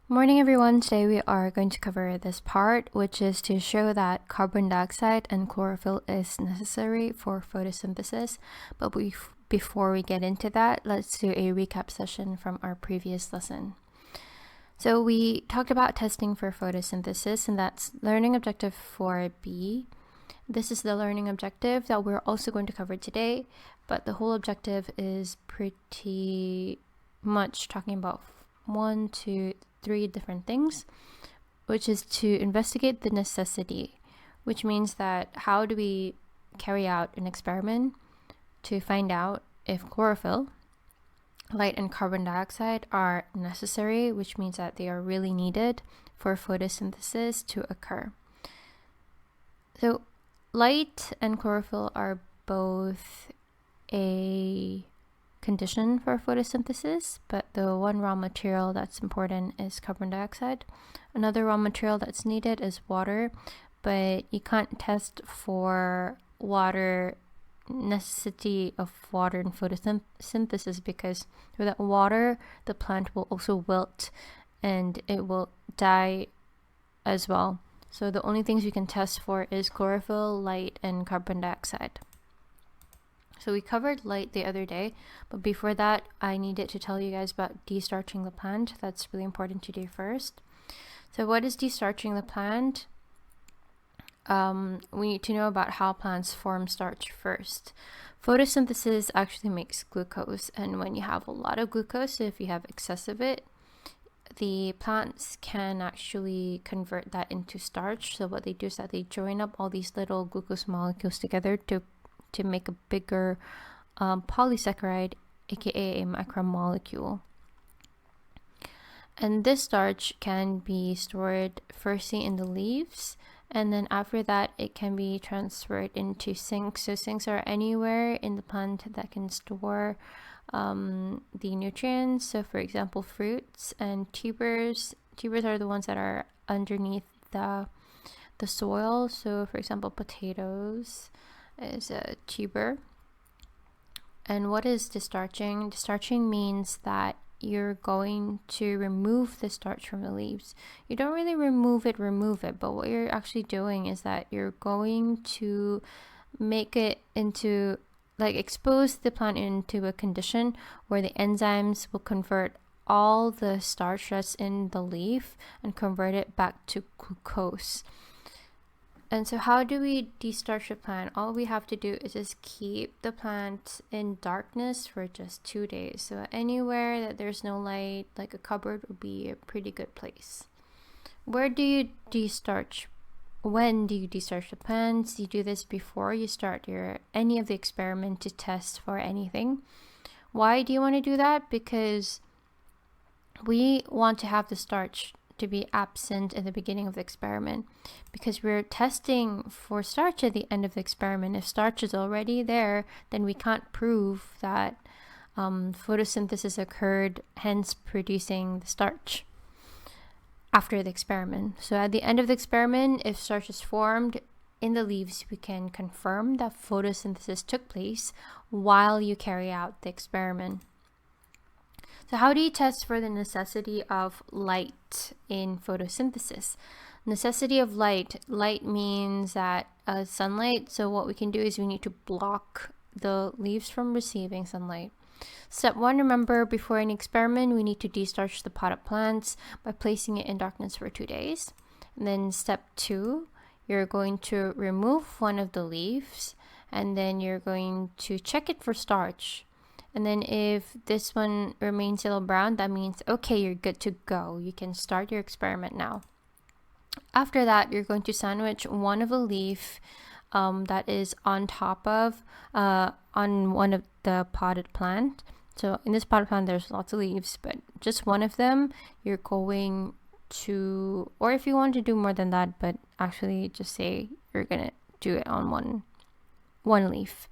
Morning everyone, today we are going to cover this part, which is to show that carbon dioxide and chlorophyll is necessary for photosynthesis. But before we get into that, let's do a recap session from our previous lesson. So we talked about testing for photosynthesis, and that's learning objective 4B. This is the learning objective that we're also going to cover today, but the whole objective is pretty much talking about 1, 2, 3 different things, which is to investigate the necessity, which means that how do we carry out an experiment to find out if chlorophyll, light, and carbon dioxide are necessary, which means that they are really needed for photosynthesis to occur. So light and chlorophyll are both a condition for photosynthesis, but the one raw material that's important is carbon dioxide. Another raw material that's needed is water, but you can't test for water necessity of water in photosynthesis because without water the plant will also wilt and it will die as well. So the only things we can test for is chlorophyll, light, and carbon dioxide. So we covered light the other day, but before that, I needed to tell you guys about destarching the plant. That's really important to do first. So what is destarching the plant? We need to know about how plants form starch first. Photosynthesis actually makes glucose, and when you have a lot of glucose, if you have excess of it, the plants can actually convert that into starch. So what they do is that they join up all these little glucose molecules together to make a bigger polysaccharide, aka a macromolecule. And this starch can be stored firstly in the leaves, and then after that it can be transferred into sinks. So sinks are anywhere in the plant that can store the nutrients. So for example, fruits and tubers. Tubers are the ones that are underneath the soil. So for example, potatoes is a tuber. And what is destarching? Destarching means that you're going to remove the starch from the leaves. You don't really remove it, but what you're actually doing is that you're going to make it into, like, expose the plant into a condition where the enzymes will convert all the starch that's in the leaf and convert it back to glucose. And so how do we destarch the plant? All we have to do is just keep the plant in darkness for just 2 days. So anywhere that there's no light, like a cupboard, would be a pretty good place. Where do you destarch? When do you destarch the plants? You do this before you start any of the experiment to test for anything. Why do you want to do that? Because we want to have the starch to be absent at the beginning of the experiment, because we're testing for starch at the end of the experiment. If starch is already there, then we can't prove that photosynthesis occurred, hence producing the starch after the experiment. So at the end of the experiment, if starch is formed in the leaves, we can confirm that photosynthesis took place while you carry out the experiment. So how do you test for the necessity of light in photosynthesis? Necessity of light. Light means that sunlight. So what we can do is we need to block the leaves from receiving sunlight. Step 1, remember, before any experiment, we need to destarch the potted plants by placing it in darkness for 2 days. And then step 2, you're going to remove one of the leaves, and then you're going to check it for starch. And then if this one remains yellow brown, that means, okay, you're good to go. You can start your experiment now. After that, you're going to sandwich one of the leaf that is on top of, on one of the potted plant. So in this potted plant, there's lots of leaves, but just one of them, you're going to, or if you want to do more than that, but actually just say you're gonna do it on one leaf.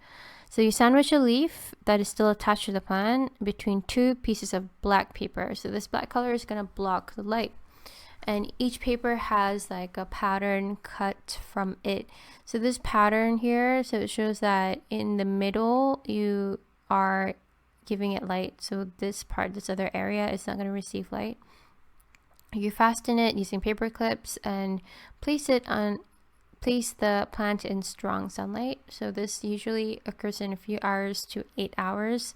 So you sandwich a leaf that is still attached to the plant between 2 pieces of black paper. So this black color is going to block the light. And each paper has like a pattern cut from it. So this pattern here, so it shows that in the middle you are giving it light. So this part, this other area is not going to receive light. You fasten it using paper clips and place the plant in strong sunlight. So this usually occurs in a few hours to 8 hours.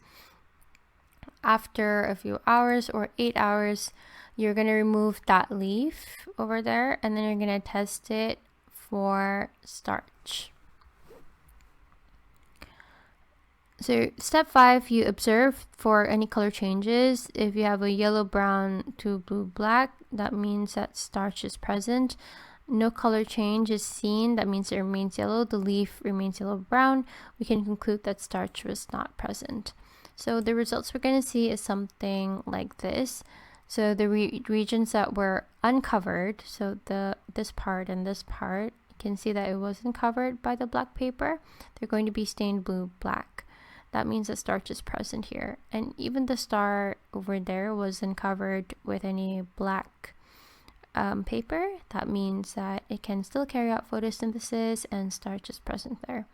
After a few hours or 8 hours, you're going to remove that leaf over there, and then you're going to test it for starch. So step 5, you observe for any color changes. If you have a yellow brown to blue black, that means that starch is present. No color change is seen, that means it remains yellow. The leaf remains yellow brown. We can conclude that starch was not present. So the results we're going to see is something like this. So the regions that were uncovered, so this part and this part, you can see that it wasn't covered by the black paper. They're going to be stained blue black. That means that starch is present here. And even the star over there wasn't covered with any black paper. That means that it can still carry out photosynthesis and starch is present there.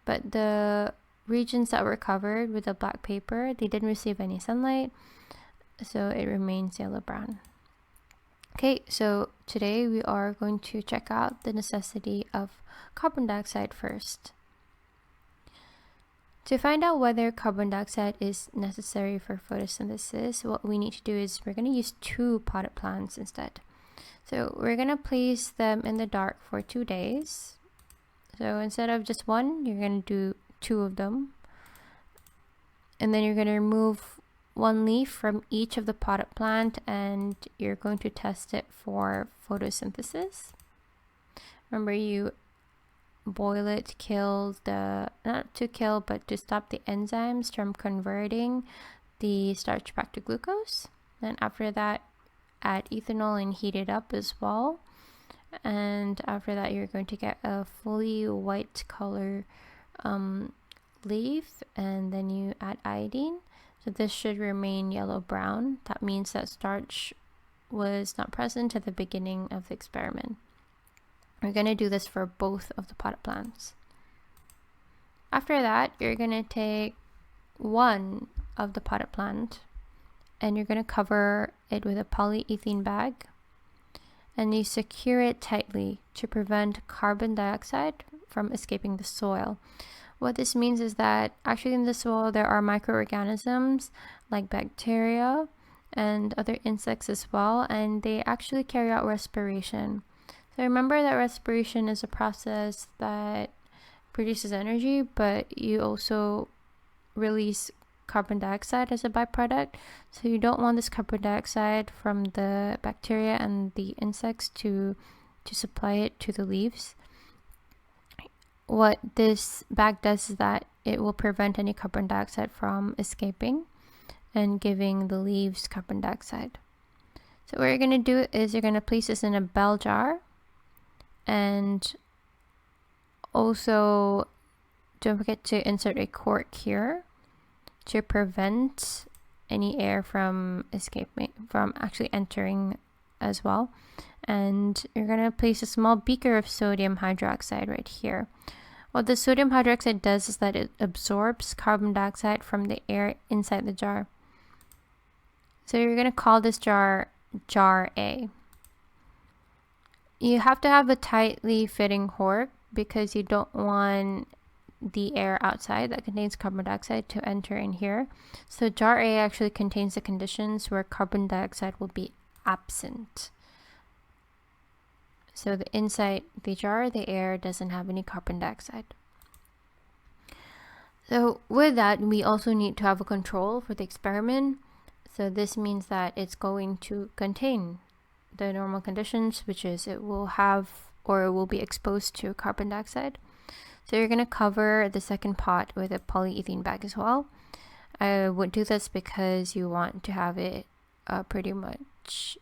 But the regions that were covered with the black paper, they didn't receive any sunlight, so it remains yellow brown. Okay, so today we are going to check out the necessity of carbon dioxide first. To find out whether carbon dioxide is necessary for photosynthesis, what we need to do is we're going to use 2 potted plants instead. So we're going to place them in the dark for 2 days. So instead of just 1, you're going to do 2 of them. And then you're going to remove 1 leaf from each of the potted plant, and you're going to test it for photosynthesis. Remember, you boil it to kill not to kill, but to stop the enzymes from converting the starch back to glucose. And after that, add ethanol and heat it up as well. And after that, you're going to get a fully white color leaf, and then you add iodine. So this should remain yellow brown. That means that starch was not present at the beginning of the experiment. We're going to do this for both of the potted plants. After that, you're going to take 1 of the potted plant and you're going to cover it with a polyethylene bag, and you secure it tightly to prevent carbon dioxide from escaping the soil. What this means is that actually in the soil there are microorganisms like bacteria and other insects as well, and they actually carry out respiration. So remember that respiration is a process that produces energy, but you also release carbon dioxide as a byproduct. So you don't want this carbon dioxide from the bacteria and the insects to supply it to the leaves. What this bag does is that it will prevent any carbon dioxide from escaping and giving the leaves carbon dioxide. So what you're going to do is you're going to place this in a bell jar, and also don't forget to insert a cork here to prevent any air from actually entering as well. And you're going to place a small beaker of sodium hydroxide right here. What the sodium hydroxide does is that it absorbs carbon dioxide from the air inside the jar. So you're going to call this jar Jar A. You have to have a tightly fitting cork because you don't want the air outside that contains carbon dioxide to enter in here. So Jar A actually contains the conditions where carbon dioxide will be absent. So the inside the jar, the air doesn't have any carbon dioxide. So with that, we also need to have a control for the experiment. So this means that it's going to contain the normal conditions, which is it will have or it will be exposed to carbon dioxide. So you're going to cover the second pot with a polyethylene bag as well. I would do this because you want to have it pretty much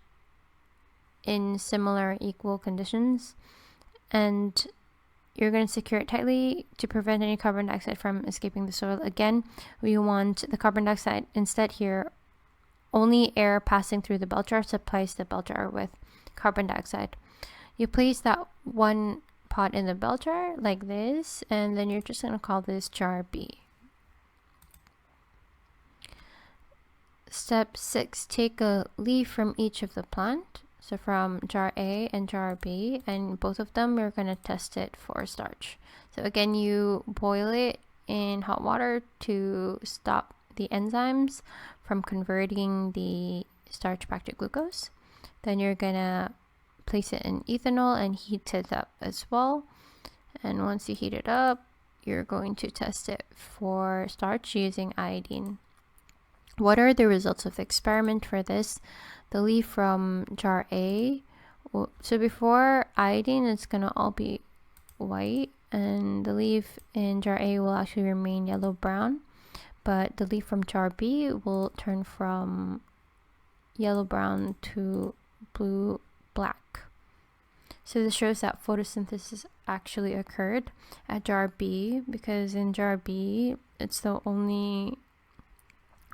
in similar equal conditions, and you're going to secure it tightly to prevent any carbon dioxide from escaping the soil. Again, we want the carbon dioxide instead here. Only air passing through the bell jar supplies the bell jar with carbon dioxide. You place that 1 pot in the bell jar like this, and then you're just going to call this jar B. Step 6, take a leaf from each of the plant So from jar A and jar B, and both of them we're going to test it for starch. So again, you boil it in hot water to stop the enzymes from converting the starch back to glucose. Then you're going to place it in ethanol and heat it up as well. And once you heat it up, you're going to test it for starch using iodine. What are the results of the experiment for this? The leaf from jar A, so before iodine, it's gonna all be white, and the leaf in jar A will actually remain yellow brown, but the leaf from jar B will turn from yellow brown to blue black. So this shows that photosynthesis actually occurred at jar B, because in jar B, it's the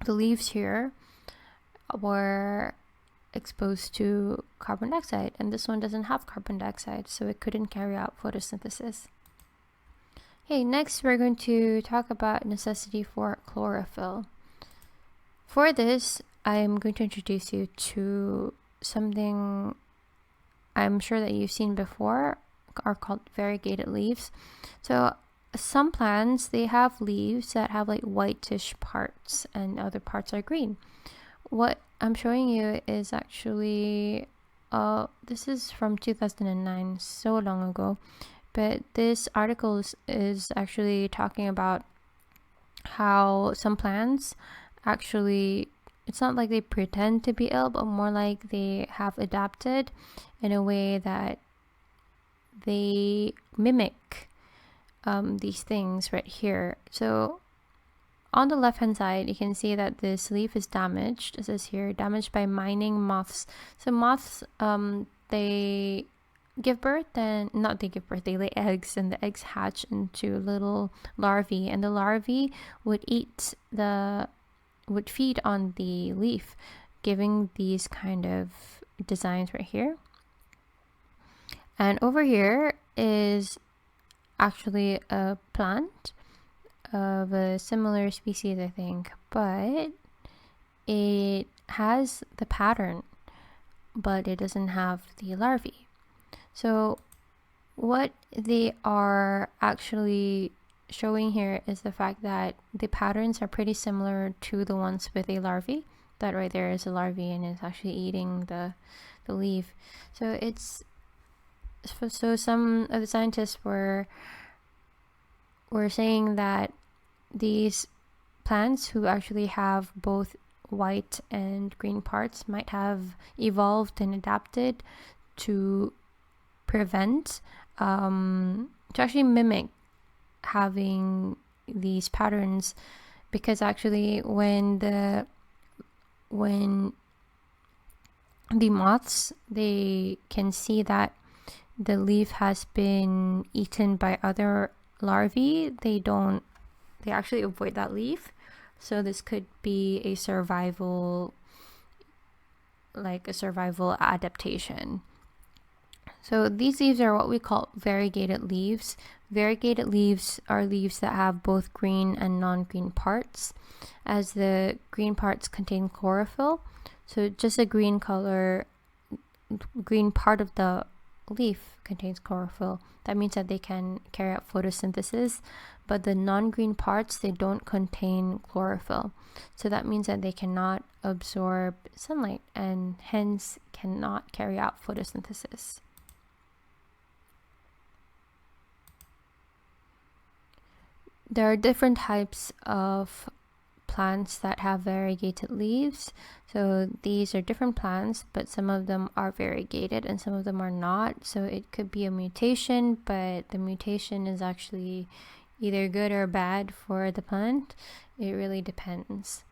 leaves here were exposed to carbon dioxide, and this one doesn't have carbon dioxide, so it couldn't carry out photosynthesis. Okay, next we're going to talk about necessity for chlorophyll. For this, I'm going to introduce you to something I'm sure that you've seen before, are called variegated leaves. So some plants, they have leaves that have like whitish parts and other parts are green. What I'm showing you is actually, this is from 2009, so long ago, but this article is actually talking about how some plants actually, it's not like they pretend to be ill, but more like they have adapted in a way that they mimic these things right here. So on the left hand side, you can see that this leaf is damaged. It says here, damaged by mining moths. So moths, they give birth, and not they give birth, they lay eggs, and the eggs hatch into little larvae, and the larvae would feed on the leaf, giving these kind of designs right here. And over here is actually a plant of a similar species, I think, but it has the pattern, but it doesn't have the larvae. So what they are actually showing here is the fact that the patterns are pretty similar to the ones with a larvae. That right there is a larvae, and it's actually eating the leaf. So some of the scientists were saying that these plants who actually have both white and green parts might have evolved and adapted to prevent, to actually mimic having these patterns, because actually when the moths, they can see that the leaf has been eaten by other larvae, they actually avoid that leaf. So this could be a survival adaptation. So these leaves are what we call variegated leaves. Variegated leaves are leaves that have both green and non-green parts, as the green parts contain chlorophyll. So just a green part of the leaf contains chlorophyll. That means that they can carry out photosynthesis, but the non-green parts, they don't contain chlorophyll. So that means that they cannot absorb sunlight and hence cannot carry out photosynthesis. There are different types of plants that have variegated leaves. So these are different plants, but some of them are variegated and some of them are not. So it could be a mutation, but the mutation is actually either good or bad for the plant. It really depends.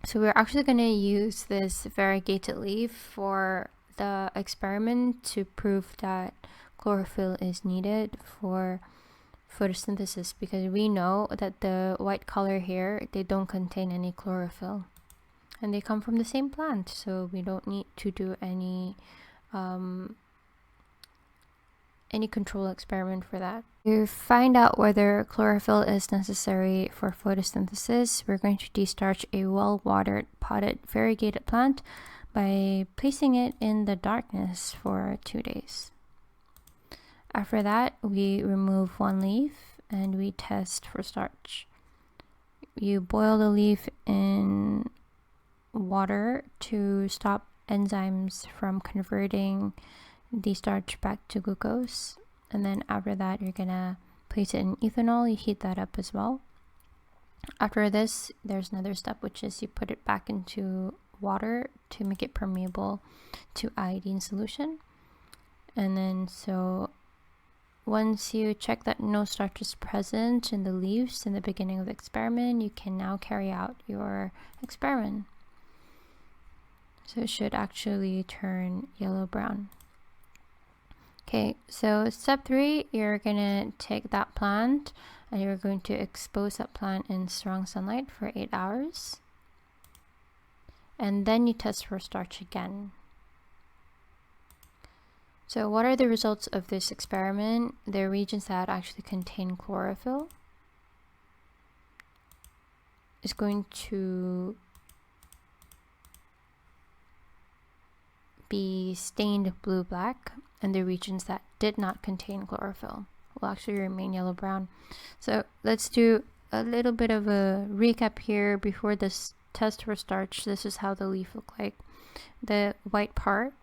So we're actually going to use this variegated leaf for the experiment to prove that chlorophyll is needed for photosynthesis, because we know that the white color here, they don't contain any chlorophyll and they come from the same plant, so we don't need to do any control experiment for that. To find out whether chlorophyll is necessary for photosynthesis, we're going to destarch a well-watered potted variegated plant by placing it in the darkness for 2 days. After that, we remove one leaf and we test for starch. You boil the leaf in water to stop enzymes from converting the starch back to glucose. And then after that, you're gonna place it in ethanol. You heat that up as well. After this, there's another step, which is you put it back into water to make it permeable to iodine solution. And then so once you check that no starch is present in the leaves in the beginning of the experiment, you can now carry out your experiment. So it should actually turn yellow-brown. Okay, so step 3, you're gonna take that plant and you're going to expose that plant in strong sunlight for 8 hours. And then you test for starch again. So what are the results of this experiment? The regions that actually contain chlorophyll is going to be stained blue-black, and the regions that did not contain chlorophyll will actually remain yellow-brown. So let's do a little bit of a recap here before this test for starch. This is how the leaf looked like. The white part,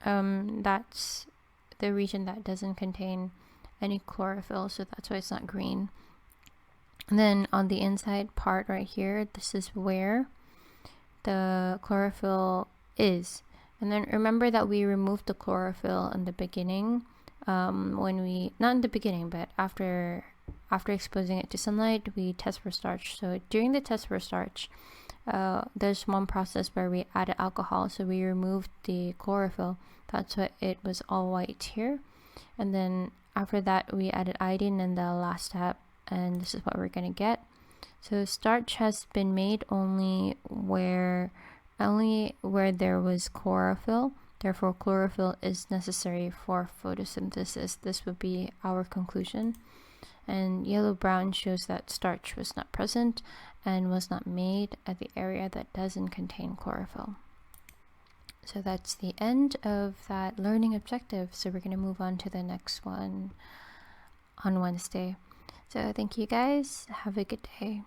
that's the region that doesn't contain any chlorophyll, so that's why it's not green. And then on the inside part right here, this is where the chlorophyll is. And then remember that we removed the chlorophyll in the beginning, when we, not in the beginning, but after exposing it to sunlight, we test for starch. So during the test for starch, there's one process where we added alcohol, so we removed the chlorophyll. That's why it was all white here. And then after that, we added iodine in the last step, and this is what we're gonna get. So starch has been made only where there was chlorophyll. Therefore, chlorophyll is necessary for photosynthesis. This would be our conclusion. And yellow-brown shows that starch was not present and was not made at the area that doesn't contain chlorophyll. So that's the end of that learning objective. So we're going to move on to the next one on Wednesday. So thank you guys. Have a good day.